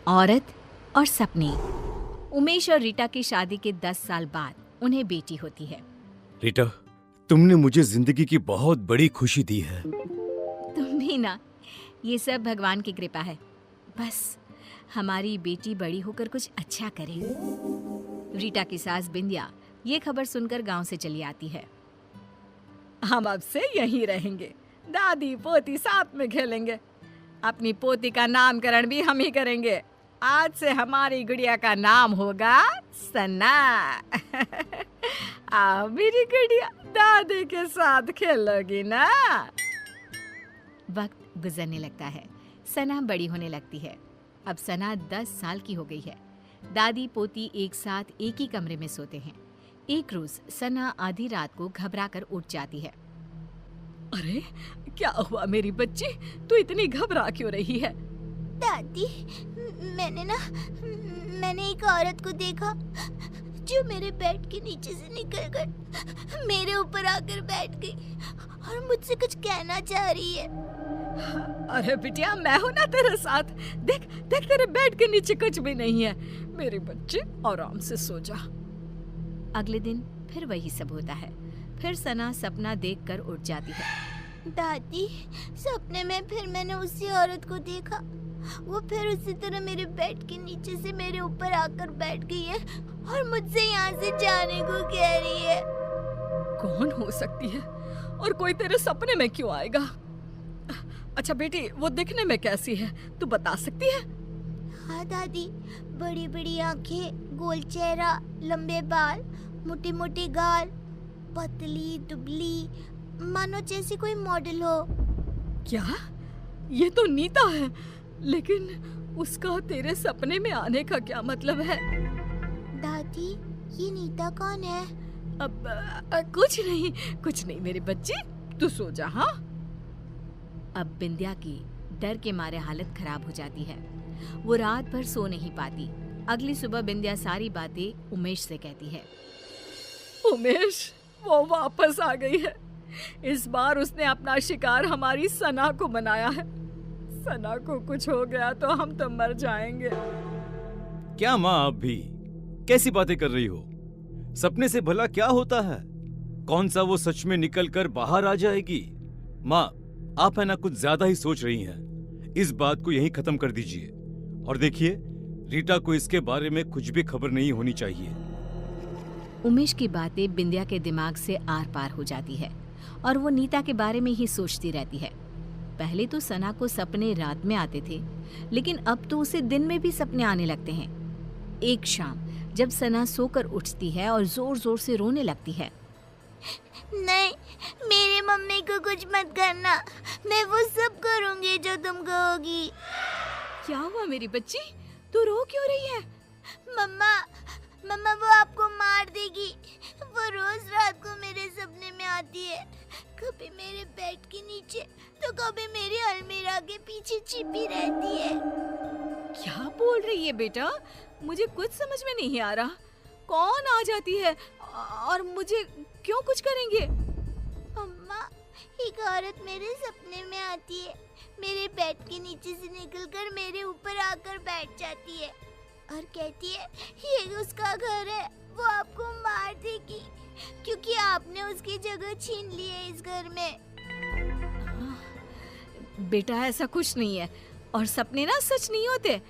औरत और सपने। उमेश और रीटा की शादी के 10 साल बाद उन्हें बेटी होती है। रीटा, तुमने मुझे जिंदगी की बहुत बड़ी खुशी दी है। तुम भी ना, ये सब भगवान की कृपा है। बस हमारी बेटी बड़ी होकर कुछ अच्छा करे। रीटा की सास बिंदिया ये खबर सुनकर गांव से चली आती है। हम अब से यहीं रहेंगे, दादी पोती साथ में खेलेंगे। अपनी पोती का नामकरण भी हम ही करेंगे। आज से हमारी गुड़िया का नाम होगा सना। आओ मेरी गुड़िया, दादी के साथ खेलोगी ना। वक्त गुजरने लगता है, सना बड़ी होने लगती है। अब सना 10 साल की हो गई है। दादी पोती एक साथ एक ही कमरे में सोते हैं। एक रोज सना आधी रात को घबराकर उठ जाती है। अरे क्या हुआ मेरी बच्ची, तू इतनी घबरा क्यों रही है? दादी, मैंने एक औरत को देखा जो मेरे बेड के नीचे से निकलकर मेरे ऊपर आकर बैठ गई और मुझसे कुछ कहना चाह रही है। अरे बिटिया, मैं हूं ना तेरे साथ। देख देख, तेरे बेड के नीचे कुछ भी नहीं है। मेरी बच्ची आराम से सो जा। अगले दिन फिर वही सब होता है। फिर सना सपना देखकर उठ जाती है। दादी, सपने में फिर मैंने उसी औरत को देखा। वो फिर उसी तरह मेरे बेड के नीचे से मेरे ऊपर आकर बैठ गई है और मुझसे यहाँ से जाने को कह रही है। कौन हो सकती है और कोई तेरे सपने में क्यों आएगा? अच्छा बेटी, वो दिखने में कैसी है, तू बता सकती है? हाँ दादी, बड़ी बड़ी आंखें, गोल चेहरा, लंबे बाल, मोटे मोटे गाल, पतली दुबली, मानो जैसी कोई मॉडल हो। क्या? ये तो नीता है, लेकिन उसका तेरे सपने में आने का क्या मतलब है? दादी, ये नीता कौन है? अब कुछ नहीं मेरी बच्ची, तू सो जा। हाँ, अब बिंदिया की डर के मारे हालत खराब हो जाती है। वो रात भर सो नहीं पाती। अगली सुबह बिंदिया सारी बातें उमेश से कहती है। उमेश, वो वापस आ गई है। इस बार उसने अपना शिकार हमारी सना को बनाया है। सना को कुछ हो गया तो हम तो मर जाएंगे। क्या माँ, आप भी कैसी बातें कर रही हो? सपने से भला क्या होता है? कौन सा वो सच में निकल कर बाहर आ जाएगी? माँ, आप है ना कुछ ज्यादा ही सोच रही हैं। इस बात को यहीं खत्म कर दीजिए और देखिए, रीटा को इसके बारे में कुछ भी खबर नहीं होनी चाहिए। उमेश की बातें बिंदिया के दिमाग से आर पार हो जाती है और वो नीता के बारे में ही सोचती रहती है। पहले तो सना को सपने रात में आते थे, लेकिन अब तो उसे दिन में भी सपने आने लगते हैं। एक शाम जब सना सोकर उठती है और जोर जोर से रोने लगती है। नहीं, मेरी मम्मी को कुछ मत करना, मैं वो सब करूंगी जो तुम कहोगी। क्या हुआ मेरी बच्ची, तू रो क्यों रही है? मम्मा, वो आपको मार देगी। वो रोज रात को मेरे सपने में आती है, कभी मेरे बेड के नीचे तो कभी मेरी अलमीरा के पीछे छिपी रहती है। क्या बोल रही है बेटा? मुझे कुछ समझ में नहीं आ रहा। कौन आ जाती है और मुझे क्यों कुछ करेंगे? अम्मा, एक औरत मेरे सपने में आती है, मेरे बेड के नीचे से निकलकर मेरे ऊपर आकर बैठ जाती है और कहती है ये उसका घर है, वो आपको मार देगी क्योंकि आपने उसकी जगह छीन ली है इस घर में। बेटा, ऐसा कुछ नहीं है और सपने ना सच नहीं होते।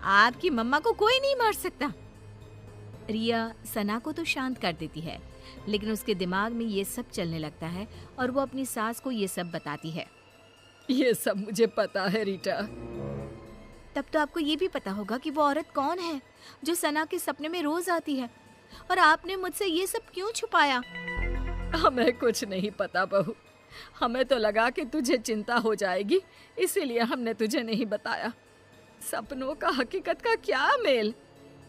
आपकी मम्मा को कोई नहीं मार सकता। रिया सना को तो शांत कर देती है, लेकिन उसके दिमाग में ये सब चलने लगता है और वो अपनी सास को ये सब बताती है। ये सब मुझे पता है रीटा। तब तो आपको ये भी पता होगा कि वो औरत कौन है जो सना के सपने में रोज आती है, और आपने मुझसे ये सब क्यों छुपाया? हमें कुछ नहीं पता बहू, हमें तो लगा कि तुझे चिंता हो जाएगी, इसीलिए हमने तुझे नहीं बताया। सपनों का हकीकत का क्या मेल?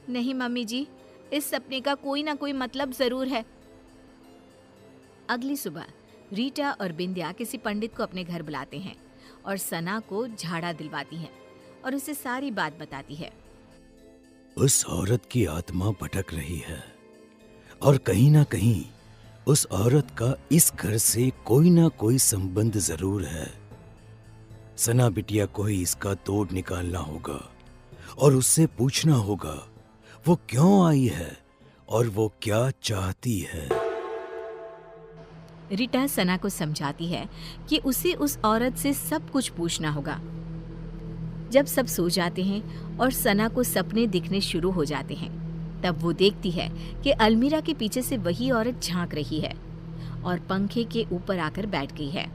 नहीं मम्मी जी, इस सपने का कोई ना कोई मतलब जरूर है। अगली सुबह रीटा और बिंदिया किसी पंडित को अपने घर बुलाते हैं और सना को झाड़ा दिलवाती हैं और उसे सारी बात बताती है। उस औरत की आत्मा भटक रही है और कहीं ना कहीं उस औरत का इस घर से कोई ना कोई संबंध जरूर है। सना बिटिया को ही इसका तोड़ निकालना होगा और उससे पूछना होगा वो क्यों आई है और वो क्या चाहती है। रीटा सना को समझाती है कि उसे उस औरत से सब कुछ पूछना होगा। जब सब सो जाते हैं और सना को सपने दिखने शुरू हो जाते हैं, तब वो देखती है कि अलमीरा के पीछे से वही औरत झांक रही है और पंखे के ऊपर आकर बैठ गई है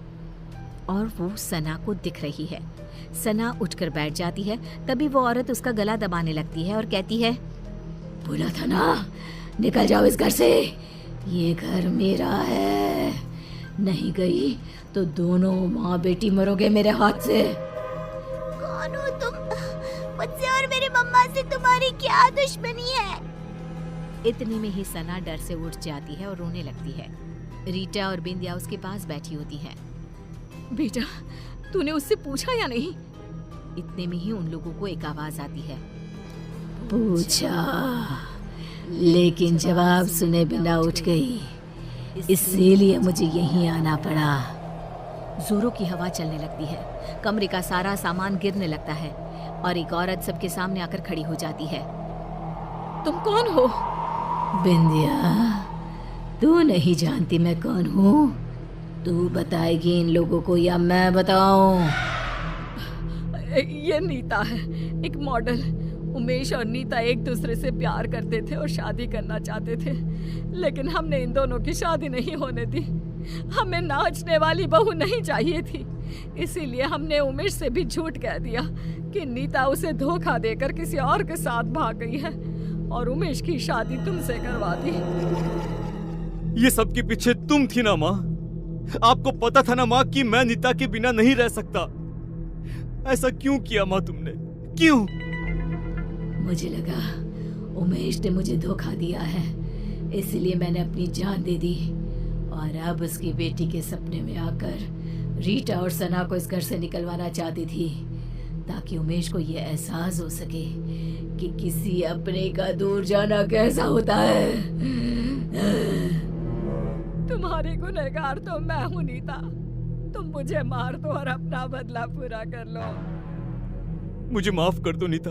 और वो सना को दिख रही है। सना उठकर बैठ जाती है। तभी वो औरत उसका गला दबाने लगती है और कहती है, बोला था ना, निकल जाओ इस घर से, ये घर मेरा है, नहीं गई तो दोनों माँ बेटी मरोगे मेरे हाथ से। कौन हो तुम? मुझसे और मेरी मम्मा से तुम्हारी क्या दुश्मनी है? इतने में ही सना डर से उठ जाती है और रोने लगती है। रीटा और बिंदिया उसके पास बैठी होती हैं। बेटा, तूने उससे पूछा या नहीं? इतने में ही उन लोगों को एक आवाज आती है, पूछा, लेकिन जवाब सुने बिना उठ गई, इसीलिए मुझे यहीं आना पड़ा। जोरों की हवा चलने लगती है, कमरे का सारा सामान गिरने लगता है और एक औरत सबके सामने आकर खड़ी हो जाती है। तुम कौन हो? बिंदिया, तू नहीं जानती मैं कौन हूँ? तू बताएगी इन लोगों को या मैं बताऊं? ये नीता है, एक मॉडल। उमेश और नीता एक दूसरे से प्यार करते थे और शादी करना चाहते थे, लेकिन हमने इन दोनों की शादी नहीं होने दी। हमें नाचने वाली बहू नहीं चाहिए थी, इसीलिए हमने उमेश से भी झूठ कह दिया कि नीता उसे धोखा देकर किसी और के साथ भाग गई है और उमेश की शादी तुमसे करवा दी। ये सब के पीछे तुम थी ना माँ? आपको पता था ना माँ कि मैं नीता के बिना नहीं रह सकता। ऐसा क्यों किया माँ तुमने? क्यों? मुझे लगा उमेश ने मुझे धोखा दिया है, इसलिए मैंने अपनी जान दे दी और अब उसकी बेटी के सपने में आकर रीटा और सना को इस घर से निकलवाना चाहती थी, ताकि उमेश को ये एहसास हो सके कि किसी अपने का दूर जाना कैसा होता है। तुम्हारी गुनहगार तो मैं हूँ नीता, तुम मुझे मार दो और अपना बदला पूरा कर लो। मुझे माफ कर दो नीता,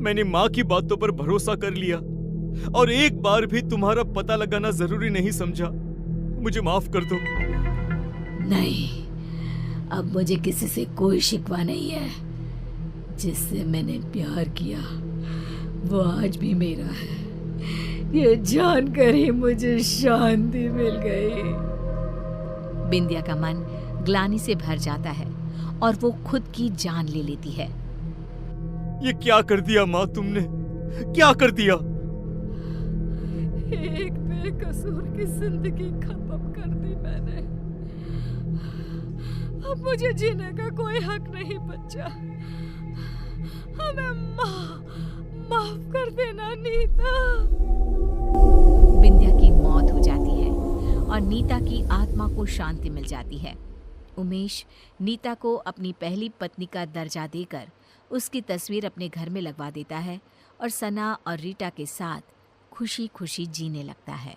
मैंने माँ की बातों पर भरोसा कर लिया और एक बार भी तुम्हारा पता लगाना जरूरी नहीं समझा। मुझे माफ कर दो। नहीं, अब मुझे किसी से कोई शिकवा नहीं है। जिससे मैंने प्यार किया वो आज भी मेरा है। ये जानकर ही मुझे शांति मिल गई। बिंदिया का मन ग्लानि से भर जाता है और वो खुद की जान ले लेती है। ये क्या कर दिया माँ तुमने? क्या कर दिया? एक बेकसूर की जिंदगी खत्म कर दी मैंने। अब मुझे जीने का कोई हक नहीं बचा। हमें माफ कर देना नीता। बिंदिया की मौत हो जाती है और नीता की आत्मा को शांति मिल जाती है। उमेश नीता को अपनी पहली पत्नी का दर्जा देकर उसकी तस्वीर अपने घर में लगवा देता है और सना और रीटा के साथ खुशी खुशी जीने लगता है।